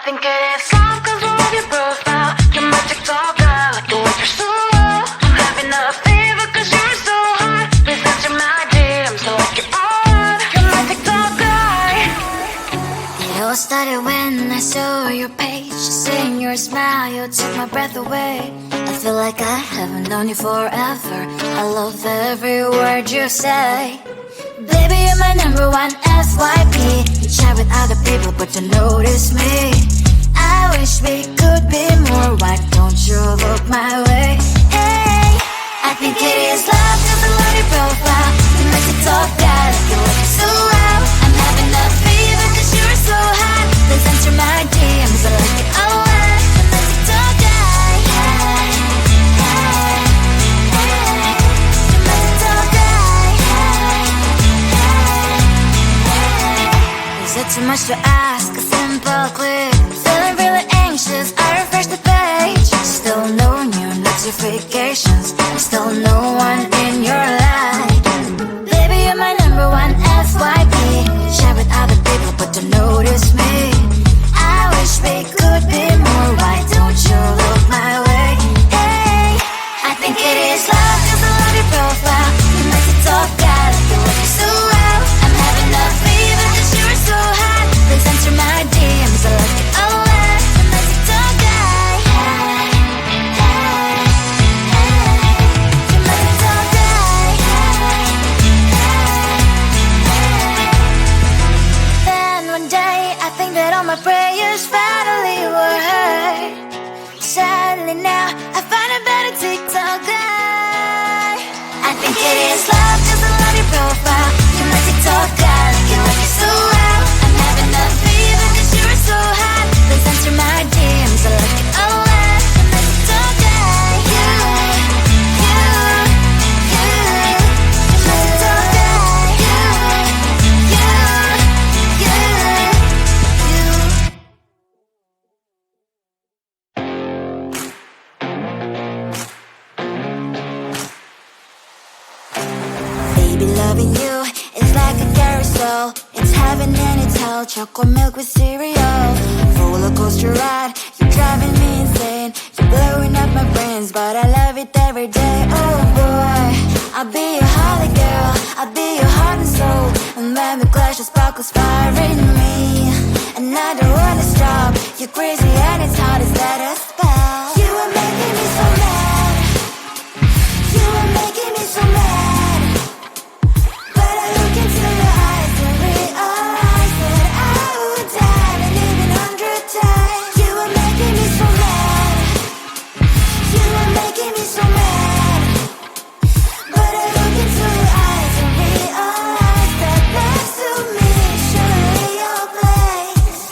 think it is love cause I love your profile. You're my TikTok girl, like the way you're so low. I'm having a fever cause you're so hot. Please answer my DMs so I can on. You're my TikTok guy. It all started when I saw your page. Seeing your smile, you took my breath away. I feel like I haven't known you forever. I love every word you say. Baby, you're my number one FYP. You chat with other people but don't notice me. I wish we could be more. Why don't you look my way? Hey, I think it is love cause I love your profile. You make it talk that you look so well. I'm having a fever cause you're so hot. Please answer my DMs, I like it a lot. You make it talk that. Hey, hey, hey. You make it talk that. Is it too much to ask? A simple click. Feeling really anxious, I refresh the page. Still no new notifications. Still no one in your life. Baby, you're my number one FYP. Share with other people but don't notice me. I wish we could be more. Why don't you look my way? Hey, I think it is love cause I love your profile. You make it talk that you look so well. I'm having a fever cause you're so hot. Please answer my DMs, I like it a lot. You make it talk that. Hey, hey, hey. You make it talk that. Hey, hey, hey. Then one day I think that all my prayers finally were heard. Sadly now I find a better TikTok guy. I think it is love cause I love your profile. You make it talk guy, you like it so well. I'm having a fever cause you're so hot. Please answer my DMs, I like it a lot. You make it talk guy. You make it talk guy. Baby, loving you is like a carousel. It's heaven and it's hell. Chocolate milk with cereal. Roller coaster ride, you're driving me insane. You're blowing up my brains, but I love it every day. Oh boy, I'll be your holly girl. I'll be your heart and soul. And when we clash, the sparkles fire in me. And I don't wanna stop. You're crazy and it's hard as let us spell. You are making me so mad. You are making me so mad. But I look into your eyes and realize that I would die and even 100 times. You are making me so mad. You are making me so mad. But I look into your eyes and realize that next to me should be your place.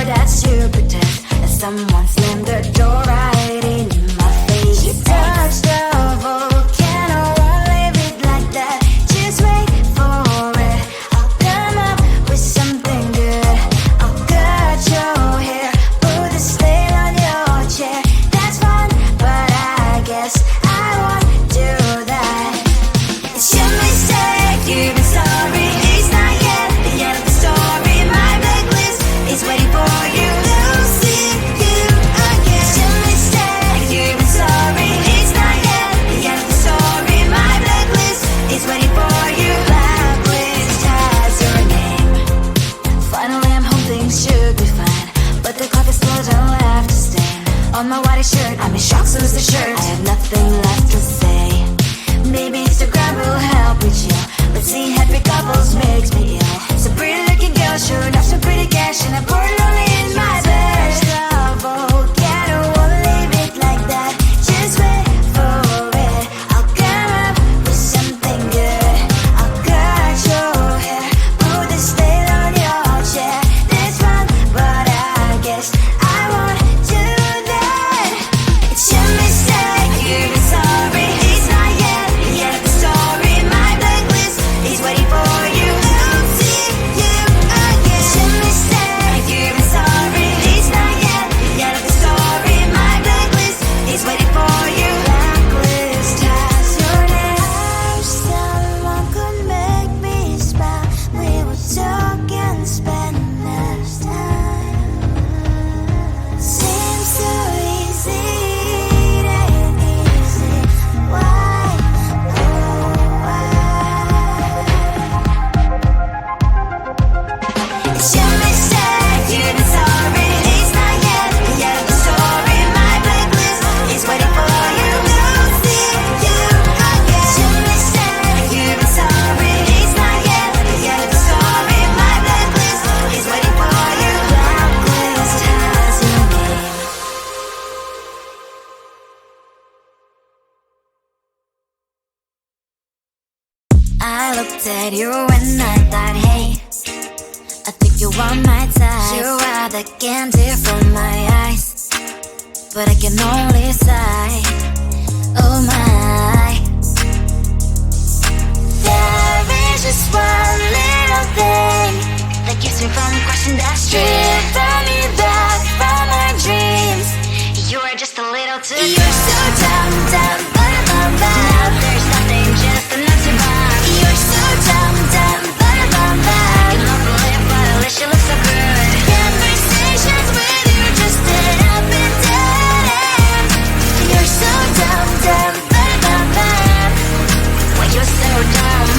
that's to pretend that someone slammed the door right in my face. You touched the volcano, won't leave it like that. Just wait for it. I'll come up with something good. I'll cut your hair, put a stain on your chair. That's fun, but I guess I won't do that. It's your mistake, you've been sorry. It's not yet the end of the story. My blacklist is waiting for you. Losing you again. It's your mistake, you've been sorry. It's not yet the end of the story. My blacklist is waiting for you. Blacklist has your name. Finally I'm home, things should be fine, but the clock is still don't left to stain on my white shirt. I'm in shock, so is the shirt. I have nothing left to say. Maybe Instagram will help me chill, but seeing happy couples makes me ill. So pretty looking girl, sure enough, some pretty cash, and I pour lonely in my bed. Volcano, won't leave it like that. Just wait for it. I'll come up with something good. I'll cut your hair, put the stain on your chair. That's fun, but I guess I won't do that. It's your mistake, you've been sorry. It's not yet the end of the story. My blacklist is waiting for you. Losing you again. It's your mistake, you've been sorry. It's not yet the end of the story. My blacklist is waiting for you. Blacklist has your name. I wish someone could make me smile. We would talk and spend less time. Seems so easy, it ain't easy. Why, oh why? It's your mistake, you've been sorry. It's not yet the end of the story. My blacklist is waiting for you. Losing you again. It's your mistake, you've been sorry. It's not yet the end of the story. My blacklist is waiting for you. Blacklist has your name. I looked at you and I thought, hey, I think you are my type. You are the candy from my eyes, but I can only sigh. Oh my. There is just one little thing that keeps me from crossing that street. Driven me back from my dreams. You are just a little too good. You're so dumb, dumb, now there's nothing, just enough to buy. You're so dumb, dumb, you love to live, but at least you look so good. Conversations with you just end up in dead end. You're so dumb, when you're so dumb.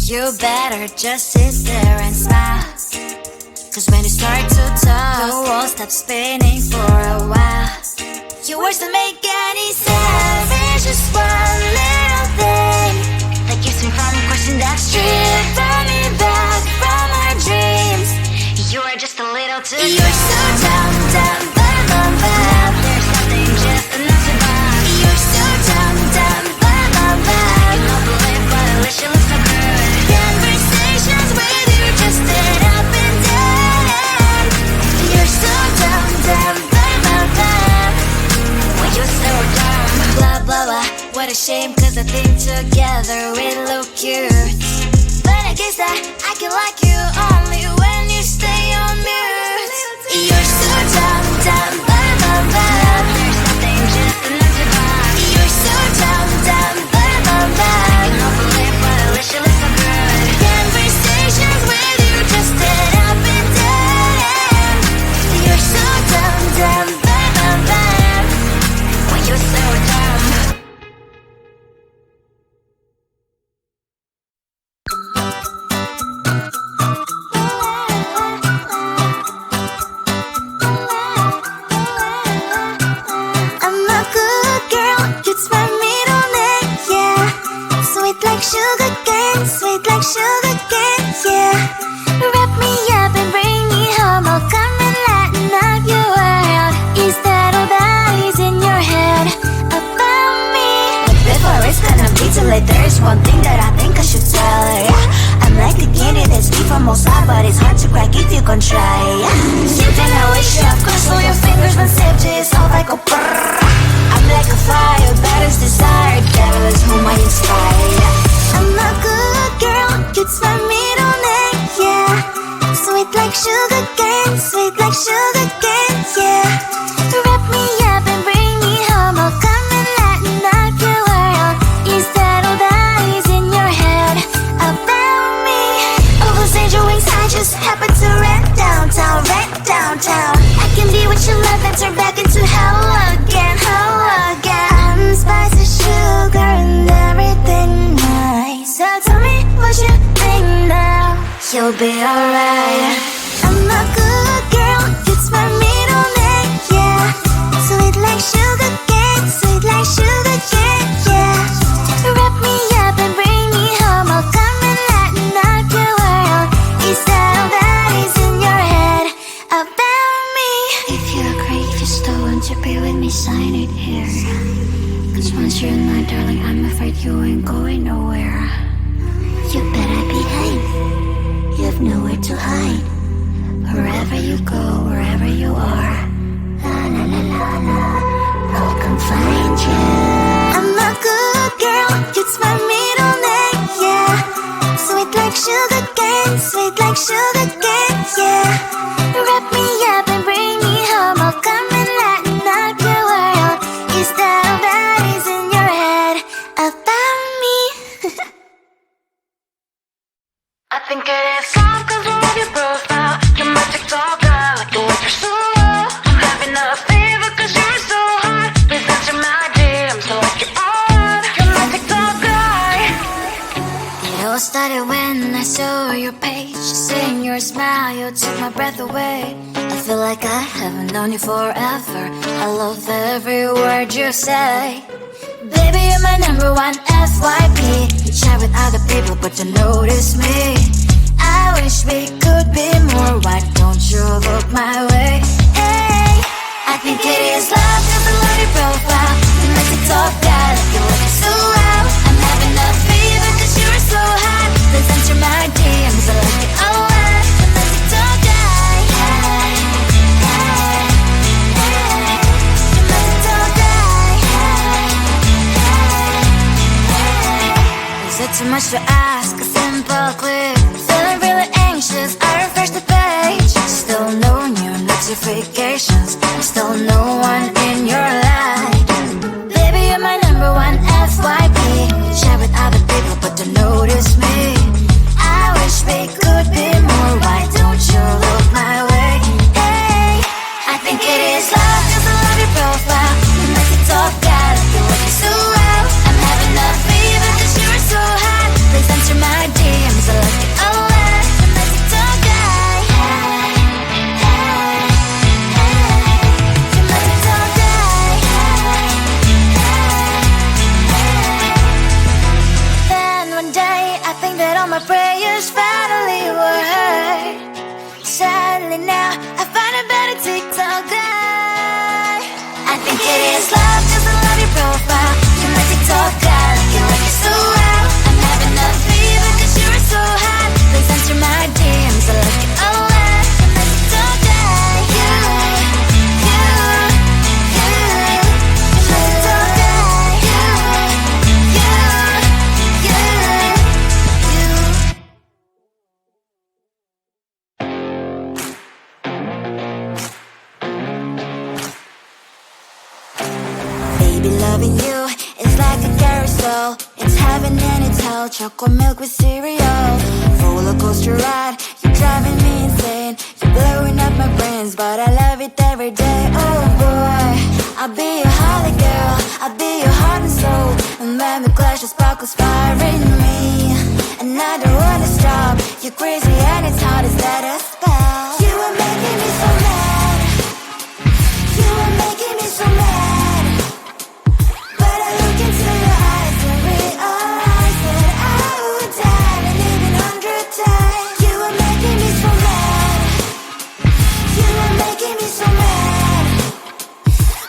You better just sit there and smile, 'cause when you start to talk, the world stops spinning for a while. Your words don't make any sense. There's just one little thing that keeps me from crossing that street. Driven me back from our dreams. You are just a little too good. You're so dumb, now there's nothing, just enough to buy. You're so dumb, you love to live, but at least you look so good. Conversations with you just end up in dead end. You're so dumb, when you're so dumb. Blah, blah, blah, what a shame, 'cause I think together we look cute. But I guess that I can like you only when you stay on mute. You're so dumb, there's nothing, just enough to buy. You're so dumb, you love to live, but at least you look so good. Conversations with you just end up in dead end. You're so dumb, when you're so dumb. I'm a good girl, it's my middle name, yeah. Sweet like sugar cane, yeah. Wrap me up and bring me home, I'll come and lighten up your world. Is that all that is in your head about me? But before it's gonna be too late, there's one thing that I think I should tell her, yeah. I'm like the candy that's deep from all sides, but it's hard to crack if you can try. You can always shove, control your fingers when safety is off. I go brrrr. I'm like a fire, balance desire, devil is whom I inspire. I'm a good girl, it's my middle name, yeah. Sweet like sugar cane, sweet like sugar cane, yeah. Wrap me up and bring me home, I'll come and lighten up your world. Instead of eyes in your head about me. All those angel wings I just happen to rent downtown, I can be what you love and turn back into hell again, I'm spicy sugar and everything nice. So tell me what you think now, you'll be alright. I'm a good girl, it's my middle name, yeah. Sweet like sugar cane, sweet like sugar cane, yeah. Wrap me up and bring me home, I'll come and lighten up your world. Instead of that is in your head about me. If you agree, just don't want to be with me, sign it here. Cause once you're in my darling, I'm afraid you ain't going nowhere. You better behave, you have nowhere to hide. Wherever you go, wherever you are, la la la la la, I'll come find you. I'm a good girl, it's my middle name, yeah. Sweet like sugar cane, sweet like sugar cane, yeah. Wrap me up and bring me home, I'll come and lighten up your world. Instead of that is in your head about me. I think it is soft cause I love your profile. You're my TikTok girl, like the way you're so low. I'm having a fever cause you're so hot. Please answer my DMs so I can on. You're my TikTok guy. It all started when I saw your page. Seeing your smile, you took my breath away. I feel like I haven't known you forever. I love every word you say. Baby, you're my number one FYP. You chat with other people, but you notice me. I wish we could be more. Why don't you look my way? Hey, I think it is love cause I love your profile. You make it talk guy, like you're looking so well. I'm having a fever cause you're so hot. Please answer my DMs, I like it a lot. You make it talk guy, hey, hey, hey. You make it talk guy, hey, hey, hey. Is it too much to ask? A simple click. Feeling really anxious, I refresh the page. Still no new notifications, still no one in your life. Baby, you're my number one FYP. You chat with other people, but don't notice me. I wish we could be more. Why don't you look my way? Hey, I think it is love cause I love your profile. You make it talk guy, like you're looking so well. I'm having a fever cause you're so hot. Please answer my DMs, I like it a lot. You make it talk guy, hey, hey, hey. You make it talk guy, hey, hey, hey. Then one day I think that all my prayers finally were heard. Sadly now I find a better TikTok guy. I think it is love cause I love your profile. You make it talk guy, like you like it so well. I'm having a fever cause you're so hot. Please answer my DMs, I like it a lot. You make it talk guy, you, you, you. You make it talk guy, you, you, you, you. Baby, loving you is like a carousel. It's heaven and it's hell. Chocolate milk with cereal. Roller coaster ride, you're driving me insane. You're blowing up my brains, but I love it every day. Oh boy, I'll be your holly girl, I'll be your heart and soul. And when we clash, the sparkles fire in me. And I don't wanna stop. You're crazy and it's hard as that a spell. You are making me so mad. You are making me so mad. But I look into your eyes and realize that I would die and even 100 times. You are making me so mad. You are making me so mad.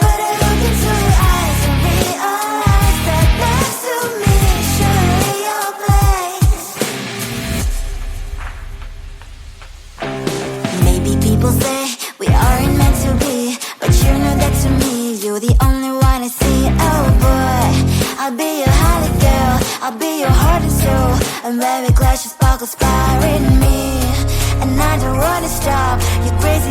But I look into your eyes and realize that next to me is surely your place. People say we aren't meant to be, but you know that to me, you're the only one I see. Oh boy, I'll be your holly girl, I'll be your heart and soul, and baby glass your sparkles fire in me. And I don't wanna stop, you're crazy